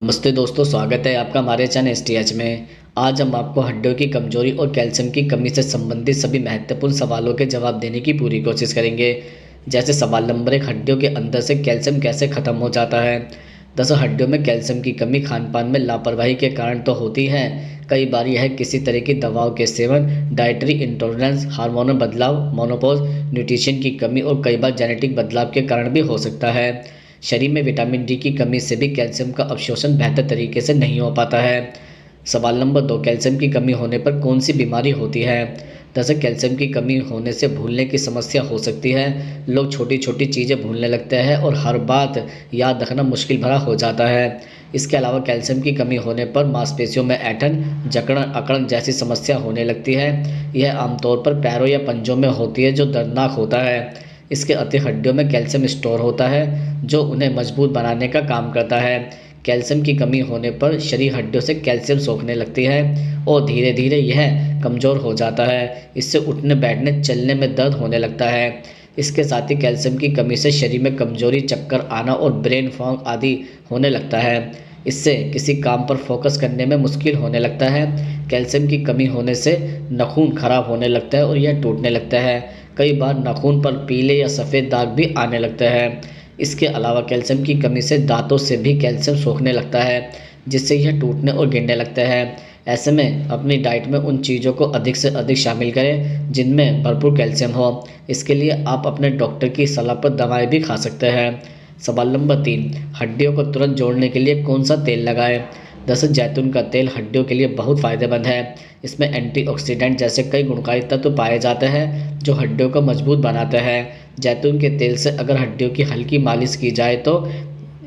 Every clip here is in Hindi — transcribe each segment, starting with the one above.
नमस्ते दोस्तों, स्वागत है आपका हमारे चैनल एसटीएच में। आज हम आपको हड्डियों की कमजोरी और कैल्शियम की कमी से संबंधित सभी महत्वपूर्ण सवालों के जवाब देने की पूरी कोशिश करेंगे। जैसे सवाल नंबर 1, हड्डियों के अंदर से कैल्शियम कैसे खत्म हो जाता है। दरअसल हड्डियों में कैल्शियम की कमी खान पान में लापरवाही के कारण तो होती है। कई बार यह किसी तरह की दवाओं के सेवन, डाइटरी इंटॉलरेंस, हार्मोनल बदलाव, मोनोपॉज, न्यूट्रिशन की कमी और कई बार जेनेटिक बदलाव के कारण भी हो सकता है। शरीर में विटामिन डी की कमी से भी कैल्शियम का अवशोषण बेहतर तरीके से नहीं हो पाता है। सवाल नंबर 2, कैल्शियम की कमी होने पर कौन सी बीमारी होती है। दरअसल कैल्शियम की कमी होने से भूलने की समस्या हो सकती है। लोग छोटी छोटी चीज़ें भूलने लगते हैं और हर बात याद रखना मुश्किल भरा हो जाता है। इसके अलावा कैल्शियम की कमी होने पर मांसपेशियों में ऐंठन, जकड़न, अकड़न जैसी समस्या होने लगती है। यह आमतौर पर पैरों या पंजों में होती है, जो दर्दनाक होता है। इसके अतिरिक्त हड्डियों में कैल्शियम स्टोर होता है, जो उन्हें मजबूत बनाने का काम करता है। कैल्शियम की कमी होने पर शरीर हड्डियों से कैल्शियम सोखने लगती है और धीरे धीरे यह कमज़ोर हो जाता है। इससे उठने बैठने चलने में दर्द होने लगता है। इसके साथ ही कैल्शियम की कमी से शरीर में कमजोरी, चक्कर आना और ब्रेन फॉग आदि होने लगता है। इससे किसी काम पर फोकस करने में मुश्किल होने लगता है। कैल्शियम की कमी होने से नाखून खराब होने लगता है और यह टूटने लगता है। कई बार नाखून पर पीले या सफ़ेद दाग भी आने लगते हैं। इसके अलावा कैल्शियम की कमी से दांतों से भी कैल्शियम सोखने लगता है, जिससे यह टूटने और गिरने लगता है। ऐसे में अपनी डाइट में उन चीज़ों को अधिक से अधिक शामिल करें जिनमें भरपूर कैल्शियम हो। इसके लिए आप अपने डॉक्टर की सलाह पर दवाएं भी खा सकते हैं। सवाल नंबर 3, हड्डियों को तुरंत जोड़ने के लिए कौन सा तेल लगाएं। दरअसल जैतून का तेल हड्डियों के लिए बहुत फ़ायदेमंद है। इसमें एंटीऑक्सीडेंट जैसे कई गुणकारी तत्व पाए जाते हैं, जो हड्डियों को मजबूत बनाते हैं। जैतून के तेल से अगर हड्डियों की हल्की मालिश की जाए तो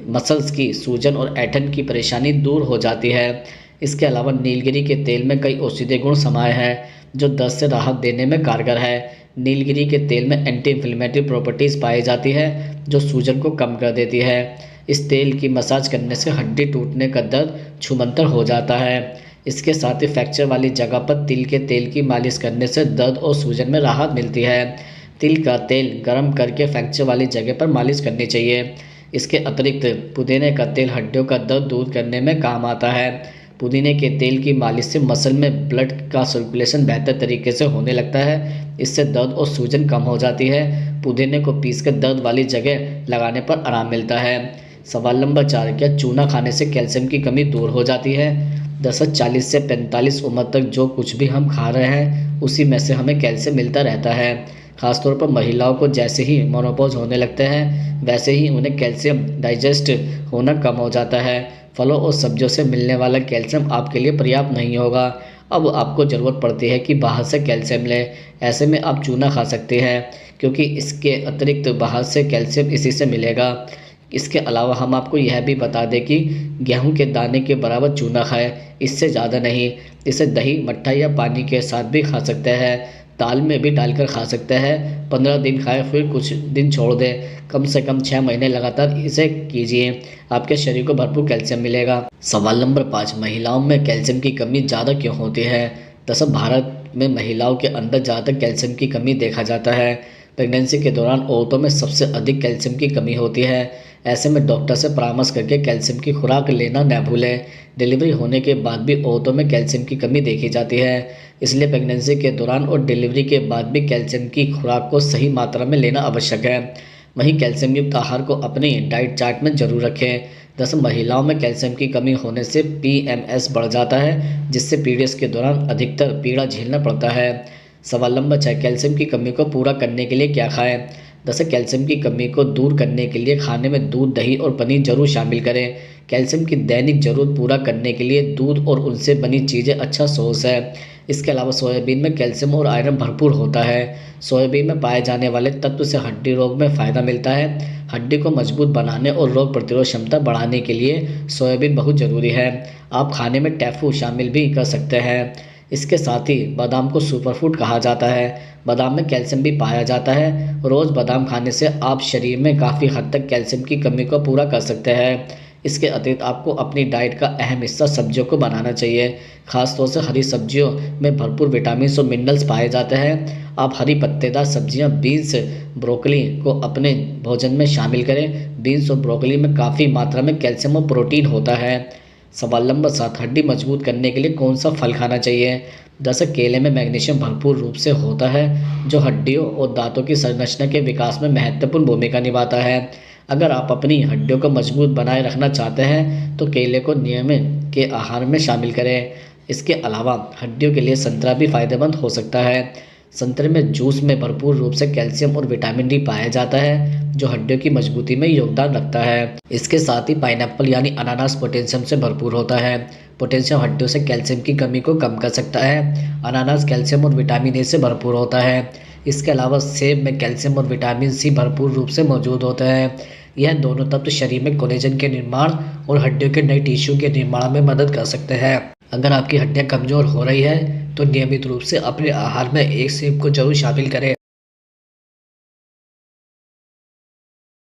मसल्स की सूजन और ऐंठन की परेशानी दूर हो जाती है। इसके अलावा नीलगिरी के तेल में कई औषधीय गुण समाये हैं, जो दर्द से राहत देने में कारगर है। नीलगिरी के तेल में एंटी इन्फ्लेमेटरी प्रॉपर्टीज़ पाई जाती है, जो सूजन को कम कर देती है। इस तेल की मसाज करने से हड्डी टूटने का दर्द छूमंतर हो जाता है। इसके साथ ही फ्रैक्चर वाली जगह पर तिल के तेल की मालिश करने से दर्द और सूजन में राहत मिलती है। तिल का तेल गर्म करके फ्रैक्चर वाली जगह पर मालिश करनी चाहिए। इसके अतिरिक्त पुदीने का तेल हड्डियों का दर्द दूर करने में काम आता है। पुदीने के तेल की मालिश से मसल में ब्लड का सर्कुलेशन बेहतर तरीके से होने लगता है। इससे दर्द और सूजन कम हो जाती है। पुदीने को पीसकर दर्द वाली जगह लगाने पर आराम मिलता है। सवाल नंबर 4, क्या चूना खाने से कैल्शियम की कमी दूर हो जाती है। दरअसल 40 से 45 उम्र तक जो कुछ भी हम खा रहे हैं, उसी में से हमें कैल्शियम मिलता रहता है। खासतौर पर महिलाओं को जैसे ही मेनोपॉज होने लगते हैं, वैसे ही उन्हें कैल्शियम डाइजेस्ट होना कम हो जाता है। फलों और सब्जियों से मिलने वाला कैल्शियम आपके लिए पर्याप्त नहीं होगा। अब आपको ज़रूरत पड़ती है कि बाहर से कैल्शियम लें। ऐसे में आप चूना खा सकते हैं, क्योंकि इसके अतिरिक्त बाहर से कैल्शियम इसी से मिलेगा। इसके अलावा हम आपको यह भी बता दें कि गेहूं के दाने के बराबर चूना खाएं, इससे ज़्यादा नहीं। इसे दही, मट्ठा या पानी के साथ भी खा सकते हैं। दाल में भी डालकर खा सकते हैं। 15 दिन खाएं, फिर कुछ दिन छोड़ दें। कम से कम 6 महीने लगातार इसे कीजिए, आपके शरीर को भरपूर कैल्शियम मिलेगा। सवाल नंबर 5, महिलाओं में कैल्शियम की कमी ज़्यादा क्यों होती है। दरअसल भारत में महिलाओं के अंदर ज़्यादातर कैल्शियम की कमी देखा जाता है। प्रेगनेंसी के दौरान औरतों में सबसे अधिक कैल्शियम की कमी होती है। ऐसे में डॉक्टर से परामर्श करके कैल्शियम की खुराक लेना न भूलें। डिलीवरी होने के बाद भी औरतों में कैल्शियम की कमी देखी जाती है, इसलिए प्रेगनेंसी के दौरान और डिलीवरी के बाद भी कैल्शियम की खुराक को सही मात्रा में लेना आवश्यक है। वहीं कैल्शियम युक्त आहार को अपनी डाइट चार्ट में जरूर रखें। दरअसल महिलाओं में कैल्शियम की कमी होने से PMS बढ़ जाता है, जिससे पीरियड्स के दौरान अधिकतर पीड़ा झेलना पड़ता है। सवाल नंबर 6, कैल्शियम की कमी को पूरा करने के लिए क्या खाएं। दरअसल कैल्शियम की कमी को दूर करने के लिए खाने में दूध, दही और पनीर जरूर शामिल करें। कैल्शियम की दैनिक जरूरत पूरा करने के लिए दूध और उनसे बनी चीज़ें अच्छा सोर्स है। इसके अलावा सोयाबीन में कैल्शियम और आयरन भरपूर होता है। सोयाबीन में पाए जाने वाले तत्व से हड्डी रोग में फ़ायदा मिलता है। हड्डी को मजबूत बनाने और रोग प्रतिरोध क्षमता बढ़ाने के लिए सोयाबीन बहुत ज़रूरी है। आप खाने में टैफू शामिल भी कर सकते हैं। इसके साथ ही बादाम को सुपरफूड कहा जाता है। बादाम में कैल्शियम भी पाया जाता है। रोज़ बादाम खाने से आप शरीर में काफ़ी हद तक कैल्शियम की कमी को पूरा कर सकते हैं। इसके अतिरिक्त आपको अपनी डाइट का अहम हिस्सा सब्जियों को बनाना चाहिए। खासतौर से हरी सब्जियों में भरपूर विटामिन और मिनरल्स पाए जाते हैं। आप हरी पत्तेदार सब्जियां, बीन्स, ब्रोकली को अपने भोजन में शामिल करें। बीन्स और ब्रोकली में काफ़ी मात्रा में कैल्शियम और प्रोटीन होता है। सवाल नंबर 7, हड्डी मजबूत करने के लिए कौन सा फल खाना चाहिए? दरअसल केले में मैग्नीशियम भरपूर रूप से होता है, जो हड्डियों और दांतों की संरचना के विकास में महत्वपूर्ण भूमिका निभाता है। अगर आप अपनी हड्डियों को मजबूत बनाए रखना चाहते हैं तो केले को नियमित के आहार में शामिल करें। इसके अलावा हड्डियों के लिए संतरा भी फायदेमंद हो सकता है। संतरे में जूस में भरपूर रूप से कैल्शियम और विटामिन डी पाया जाता है, जो हड्डियों की मजबूती में योगदान रखता है। इसके साथ ही पाइनएप्पल यानी अनानास पोटेशियम से भरपूर होता है। पोटेशियम हड्डियों से कैल्शियम की कमी को कम कर सकता है। अनानास कैल्शियम और विटामिन ए से भरपूर होता है। इसके अलावा सेब में कैल्शियम और विटामिन सी भरपूर रूप से मौजूद होता है। यह दोनों तत्व शरीर में कोलेजन के निर्माण और हड्डियों के नए टिश्यू के निर्माण में मदद कर सकते हैं। अगर आपकी हड्डियां कमजोर हो रही है तो नियमित रूप से अपने आहार में एक सेब को जरूर शामिल करें।